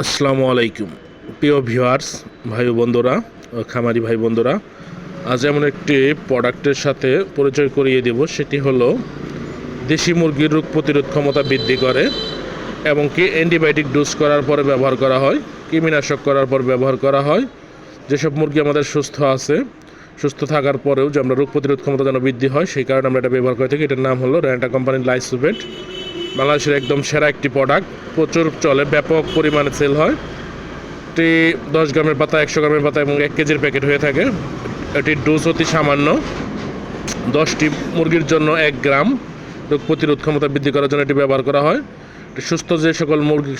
আসসালামু আলাইকুম প্রিয় ভিউয়ার্স ভাই ও বন্ধুরা ও খামারি ভাই বন্ধুরা, আজ এমন একটি প্রোডাক্টের সাথে পরিচয় করিয়ে দেব। সেটি হলো দেশি মুরগির রোগ প্রতিরোধ ক্ষমতা বৃদ্ধি করে এবং কি অ্যান্টিবায়োটিক ডোজ করার পরে ব্যবহার করা হয়, কৃমিনাশক করার পর ব্যবহার করা হয়। যেসব মুরগি আমাদের সুস্থ আছে, সুস্থ থাকার পরেও যে আমরা রোগ প্রতিরোধ ক্ষমতা যেন বৃদ্ধি হয়, সেই কারণে আমরা এটা ব্যবহার করে থাকি। এটার নাম হলো রেন্টা কোম্পানির লাইসোভেট। বাংলাদেশের একদম সেরা একটি প্রোডাক্ট, প্রচুর চলে, ব্যাপক পরিমাণে সেল হয়। এটি 10 গ্রামের পাতা, 100 গ্রামের পাতা এবং 1 কেজির প্যাকেট হয়ে থাকে। এটির ডোজ অতি সামান্য, 10টি মুরগির জন্য 1 গ্রাম। রোগ প্রতিরোধ ক্ষমতা বৃদ্ধি করার জন্য এটি ব্যবহার করা হয়। এটি সুস্থ যে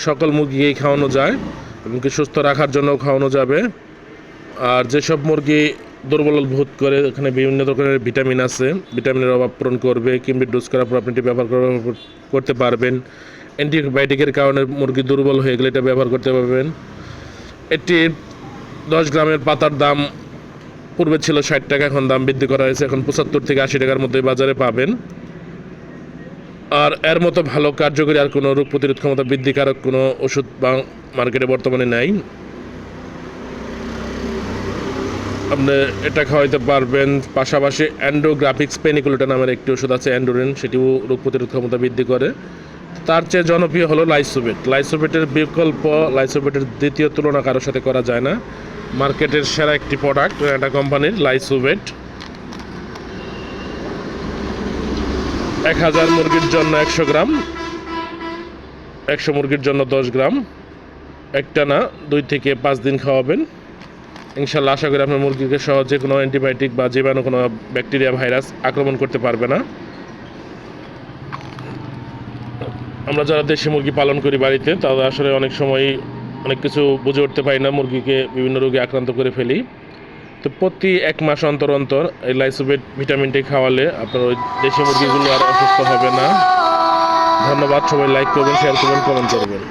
সকল মুরগিকেই খাওয়ানো যায় এবং কি সুস্থ রাখার জন্যও খাওয়ানো যাবে। আর যেসব মুরগি দুর্বল বোধ করে, এখানে বিভিন্ন ধরনের ভিটামিন আছে, ভিটামিনের অভাব পূরণ করবে। কিংবা ডোজ করার পর আপনি এটি ব্যবহার করতে পারবেন। অ্যান্টিবায়োটিকের কারণে মুরগি দুর্বল হয়ে গেলে এটা ব্যবহার করতে পারবেন। এটি 10 গ্রামের পাতার দাম পূর্বে ছিল 60 টাকা, এখন দাম বৃদ্ধি করা হয়েছে, এখন 75 থেকে 80 টাকার মধ্যে বাজারে পাবেন। আর এর মতো ভালো কার্যকরী আর কোনো রোগ প্রতিরোধ ক্ষমতা বৃদ্ধিকারক কোনো ওষুধ বা মার্কেটে বর্তমানে নাই। আপনি এটা খাওয়াইতে পারবেন। পাশাপাশি অ্যান্ডোগ্রাফিক্স পেনিকুলেটা নামের একটি ওষুধ আছে, অ্যান্ডোরিন, সেটিও রোগ প্রতিরোধ ক্ষমতা বৃদ্ধি করে। তার চেয়ে জনপ্রিয় হলো লাইসোভেট। লাইসোভেটের বিকল্প, লাইসোভেটের দ্বিতীয় তুলনা কারোর সাথে করা যায় না। মার্কেটের সেরা একটি প্রোডাক্ট রেন্টা কোম্পানির লাইসোভেট। 1000 মুরগির জন্য 100 গ্রাম, 100 মুরগির জন্য 10 গ্রাম। একটানা 2 থেকে 5 দিন খাওয়াবেন। ইনশাল্লাহ আশা করি আপনার মুরগিকে সহজে কোনো অ্যান্টিবায়োটিক বা জীবাণু, কোনো ব্যাকটেরিয়া, ভাইরাস আক্রমণ করতে পারবে না। আমরা যারা দেশি মুরগি পালন করি বাড়িতে, তারা আসলে অনেক সময় অনেক কিছু বুঝে উঠতে পারি না, মুরগিকে বিভিন্ন রোগে আক্রান্ত করে ফেলি। তো প্রতি 1 মাস অন্তর অন্তর এই লাইসোভেট ভিটামিনটি খাওয়ালে আপনার ওই দেশি মুরগিগুলো আর অসুস্থ হবে না। ধন্যবাদ। সবাই লাইক করবেন, শেয়ার করবেন, কমেন্ট করবেন।